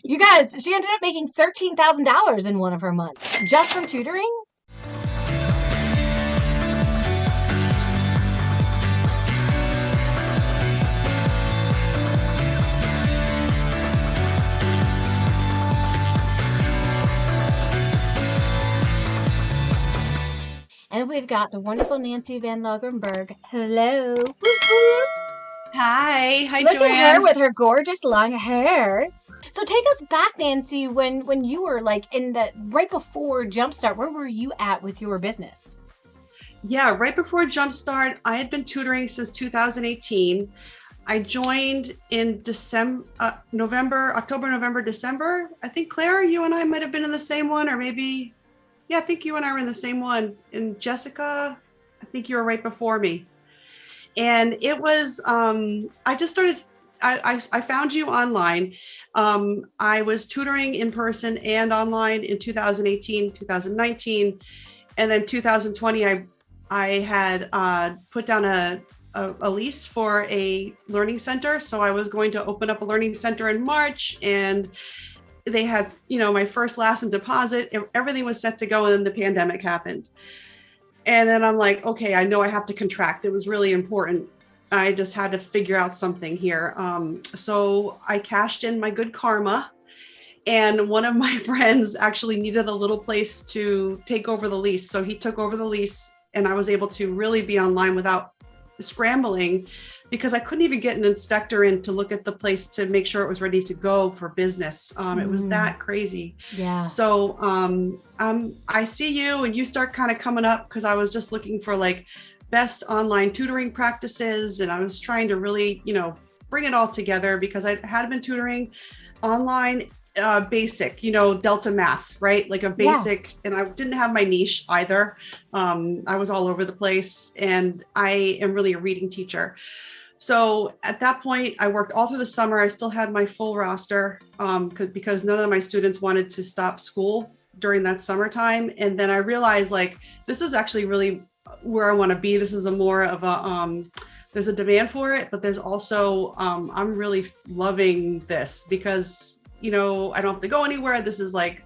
You guys, she ended up making $13,000 in one of her months just from tutoring. And we've got the wonderful Nancy Van Lagerberg. Hello. Woo woo. Hi, Look at her Joanne. with her gorgeous long hair. So take us back, Nancy, when you were like in the right before Jumpstart. Where were you at with your business? Yeah, right before Jumpstart, I had been tutoring since 2018. I joined in December, October, November, December. I think Claire, you and I might have been in the same one, or maybe, yeah, I think you and I were in the same one. And Jessica, I think you were right before me. And it was, I just started, I found you online. I was tutoring in person and online in 2018, 2019. And then 2020, I had put down a lease for a learning center. So I was going to open up a learning center in March, and they had, my first last and deposit. Everything was set to go, and then the pandemic happened. And then I'm like, okay, I know I have to contract. It was really important. I just had to figure out something here. So I cashed in my good karma. And one of my friends actually needed a little place to take over the lease. So he took over the lease, and I was able to really be online without scrambling, because I couldn't even get an inspector in to look at the place to make sure it was ready to go for business. It was that crazy. Yeah. So I see you, and you start kind of coming up, because I was just looking for like best online tutoring practices. And I was trying to really, bring it all together, because I had been tutoring online basic, Delta math, right? Like a basic, and I didn't have my niche either. I was all over the place, and I am really a reading teacher. So at that point, I worked all through the summer. I still had my full roster because none of my students wanted to stop school during that summertime. And then I realized, like, this is actually really where I want to be. This is a more of a, there's a demand for it, but there's also, I'm really loving this, because I don't have to go anywhere. This is like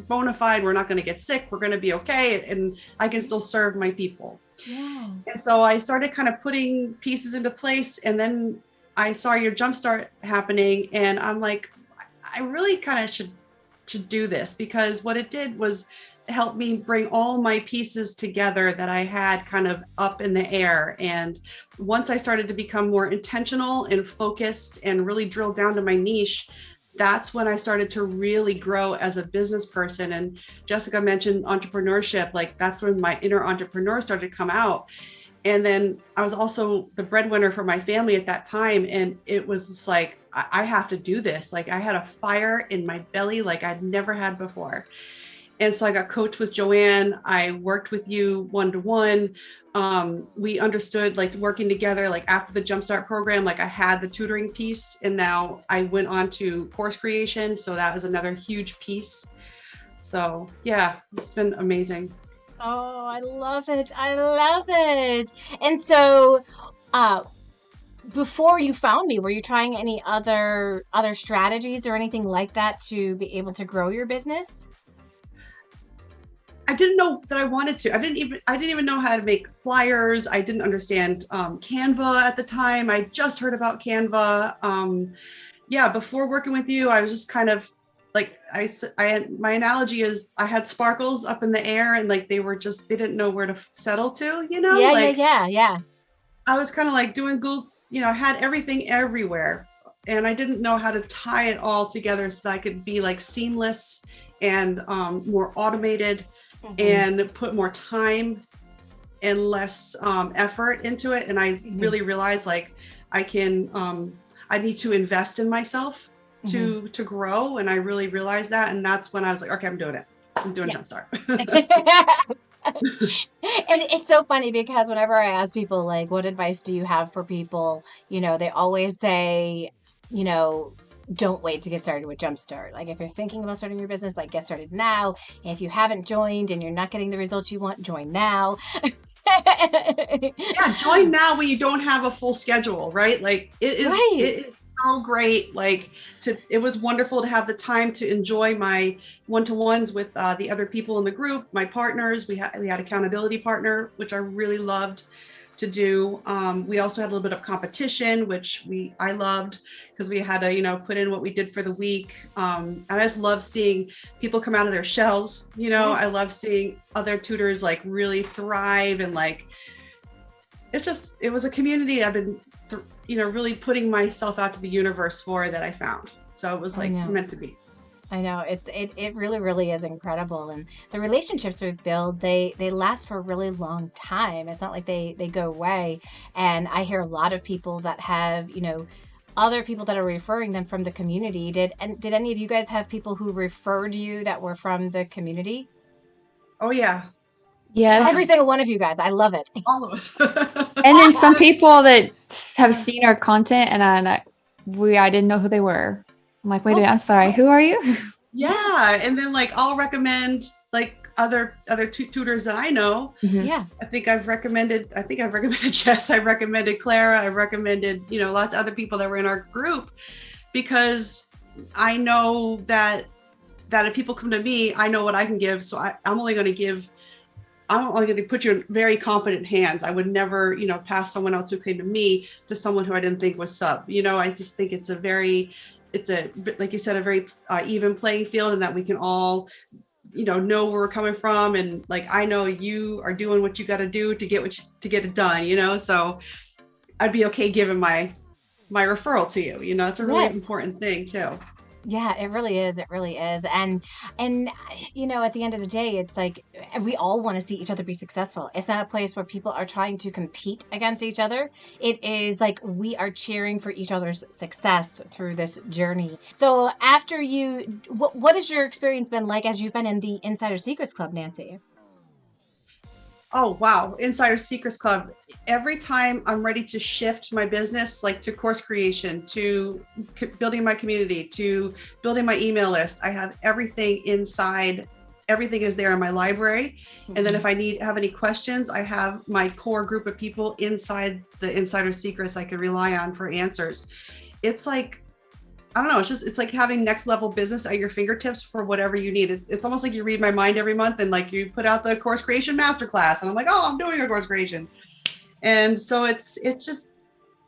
bona fide. We're not going to get sick. We're going to be okay. And I can still serve my people. Yeah. And so I started kind of putting pieces into place. And then I saw your Jumpstart happening, and I'm like, I really kind of should do this, because what it did was help me bring all my pieces together that I had kind of up in the air. And once I started to become more intentional and focused and really drill down to my niche, that's when I started to really grow as a business person. And Jessica mentioned entrepreneurship, like that's when my inner entrepreneur started to come out. And then I was also the breadwinner for my family at that time. And it was just like, I have to do this. Like I had a fire in my belly like I'd never had before. And so I got coached with Joanne. I worked with you one-to-one. We understood, like, working together, like after the Jumpstart program, like I had the tutoring piece, and now I went on to course creation. So that was another huge piece. So yeah, it's been amazing. Oh, I love it. I love it. And so, before you found me, were you trying any other strategies or anything like that to be able to grow your business? I didn't know that I wanted to. I didn't even know how to make flyers. I didn't understand Canva at the time. I just heard about Canva. Yeah, before working with you, I was just kind of like, I had, my analogy is I had sparkles up in the air, and like they didn't know where to settle to, Yeah, like yeah. I was kind of like doing Google, I had everything everywhere, and I didn't know how to tie it all together so that I could be like seamless and more automated. And put more time and less effort into it. And I really realized, like, I need to invest in myself to grow. And I really realized that. And that's when I was like, okay, I'm doing it. I'm doing Jumpstart. And it's so funny because whenever I ask people, like, what advice do you have for people, they always say, don't wait to get started with Jumpstart. Like if you're thinking about starting your business, like get started now. If you haven't joined and you're not getting the results you want, join now. Yeah, join now when you don't have a full schedule, right? Like it is, right. it, so great. Like it was wonderful to have the time to enjoy my one-to-ones with the other people in the group, my partners. We had accountability partner, which I really loved to do. We also had a little bit of competition, which I loved because we had to, put in what we did for the week. I just love seeing people come out of their shells. Yes. I love seeing other tutors like really thrive, and like it was a community I've been, really putting myself out to the universe for, that I found. So it was I like know. meant to be. I know. It really, really is incredible. And the relationships we build, they last for a really long time. It's not like they go away. And I hear a lot of people that have, other people that are referring them from the community. Did any of you guys have people who referred you that were from the community? Oh yeah, Every Yes. single one of you guys. I love it. all of us. And then some people that have seen our content and I didn't know who they were. I'm like, wait a minute, I'm sorry, who are you? Yeah, and then like I'll recommend like other tutors that I know. Yeah. I think I've recommended Jess. I recommended Clara. I recommended, lots of other people that were in our group, because I know that if people come to me, I know what I can give. So I'm only going to put you in very competent hands. I would never, pass someone else who came to me to someone who I didn't think was sub. I just think it's like you said, a very even playing field, and that we can all, know where we're coming from. And like, I know you are doing what you got to do to get it done, so I'd be okay giving my referral to you. It's a really Yes. important thing too. Yeah, it really is. It really is. And at the end of the day, it's like we all want to see each other be successful. It's not a place where people are trying to compete against each other. It is like we are cheering for each other's success through this journey. So after what has your experience been like as you've been in the Insider Secrets Club, Nancy? Oh, wow. Insider Secrets Club. Every time I'm ready to shift my business, like to course creation, to building my community, to building my email list, I have everything inside. Everything is there in my library. And then if I have any questions, I have my core group of people inside the Insider Secrets I can rely on for answers. It's like, I don't know. It's like having next level business at your fingertips for whatever you need. It's almost like you read my mind every month, and like you put out the course creation masterclass, and I'm like, oh, I'm doing a course creation. And so it's just,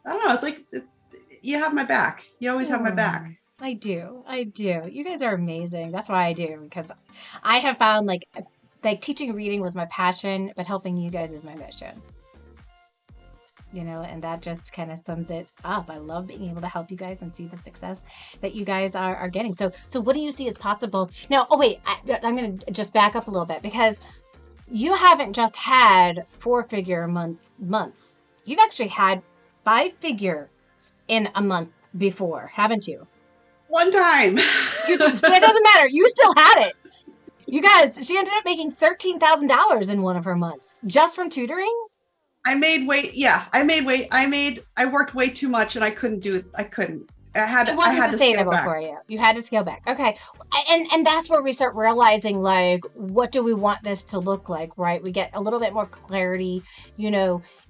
I don't know. It's like, you have my back. You always have my back. I do. I do. You guys are amazing. That's why I do, because I have found like teaching reading was my passion, but helping you guys is my mission. And that just kind of sums it up. I love being able to help you guys and see the success that you guys are getting. So what do you see as possible now? Oh wait, I'm going to just back up a little bit, because you haven't just had 4-figure months. You've actually had 5-figure in a month before, haven't you? One time. So it doesn't matter. You still had it. You guys, she ended up making $13,000 in one of her months just from tutoring. I made weight. Yeah, I made weight. I worked way too much, and I couldn't do it. I couldn't. It wasn't sustainable for you. You had to scale back. Okay. And that's where we start realizing, like, what do we want this to look like, right? We get a little bit more clarity,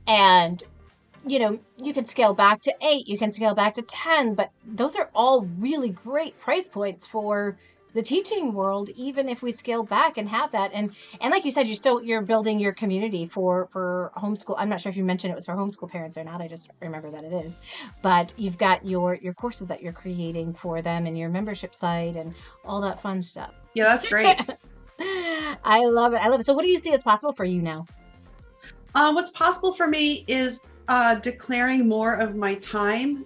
and, you can scale back to 8, you can scale back to 10, but those are all really great price points for the teaching world, even if we scale back and have that. And like you said, you're building your community for homeschool. I'm not sure if you mentioned it was for homeschool parents or not. I just remember that it is. But you've got your courses that you're creating for them, and your membership site and all that fun stuff. Yeah, that's great. I love it. So what do you see as possible for you now? What's possible for me is declaring more of my time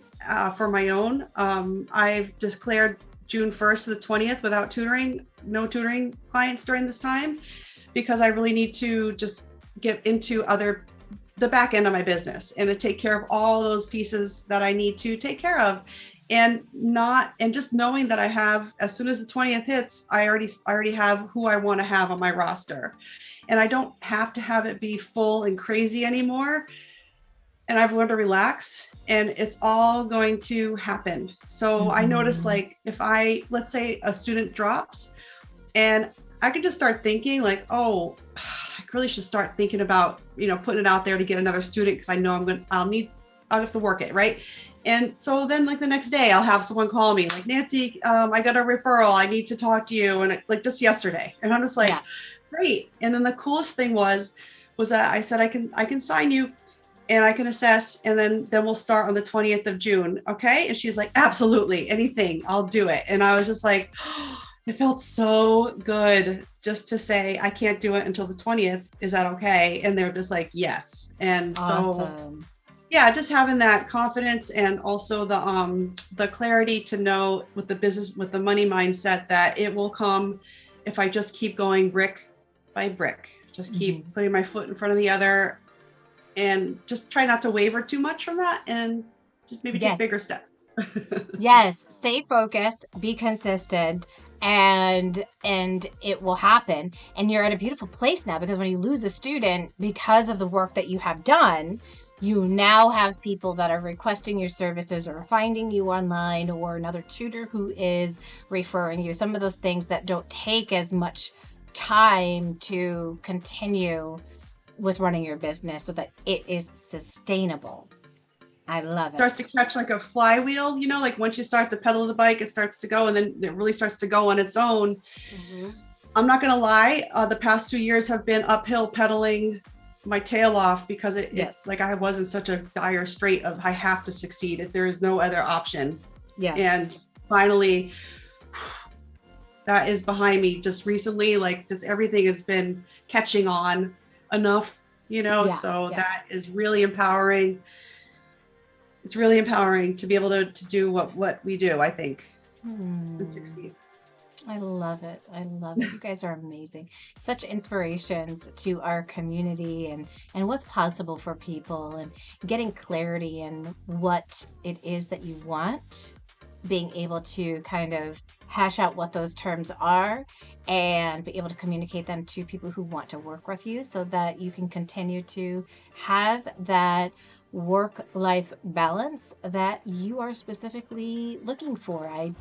for my own. I've declared June 1st to the 20th without tutoring, no tutoring clients during this time, because I really need to just get into the back end of my business and to take care of all those pieces that I need to take care of, and just knowing that I have, as soon as the 20th hits, I already have who I want to have on my roster, and I don't have to have it be full and crazy anymore. And I've learned to relax, and it's all going to happen. So I notice, like, if let's say a student drops, and I can just start thinking like, oh, I really should start thinking about, putting it out there to get another student, because I know I'll have to work it, right? And so then like the next day I'll have someone call me like, Nancy, I got a referral. I need to talk to you. And like just yesterday. And I'm just like, Yeah. great. And then the coolest thing was that I said, I can sign you and I can assess. And then we'll start on the 20th of June. Okay. And she's like, absolutely, anything, I'll do it. And I was just like, it felt so good just to say, I can't do it until the 20th. Is that okay? And they're just like, yes. And so Awesome. yeah, just having that confidence and also the clarity to know with the business, with the money mindset, that it will come if I just keep going brick by brick, just keep putting my foot in front of the other, and just try not to waver too much from that, and just maybe take bigger Yes. steps. Yes. Stay focused, be consistent, and it will happen. And you're at a beautiful place now, because when you lose a student because of the work that you have done, you now have people that are requesting your services or finding you online, or another tutor who is referring you. Some of those things that don't take as much time to continue with running your business, so that it is sustainable. I love Starts to it. catch like a flywheel, like once you start to pedal the bike, it starts to go, and then it really starts to go on its own. Mhm. I'm not going to lie, the past 2 years have been uphill pedaling my tail off, because it's Yes. like I was in such a dire strait of I have to succeed if there is no other option. Yeah. And finally, that is behind me just recently. Like just everything has been catching on enough, Yeah. so Yeah. that is really empowering. It's really empowering to be able to do what we do, I think, and Hmm. succeed. I love it. I love it. You guys are amazing. Such inspirations to our community, and what's possible for people, and getting clarity in what it is that you want, being able to kind of hash out what those terms are, and be able to communicate them to people who want to work with you, so that you can continue to have that work life balance that you are specifically looking for. I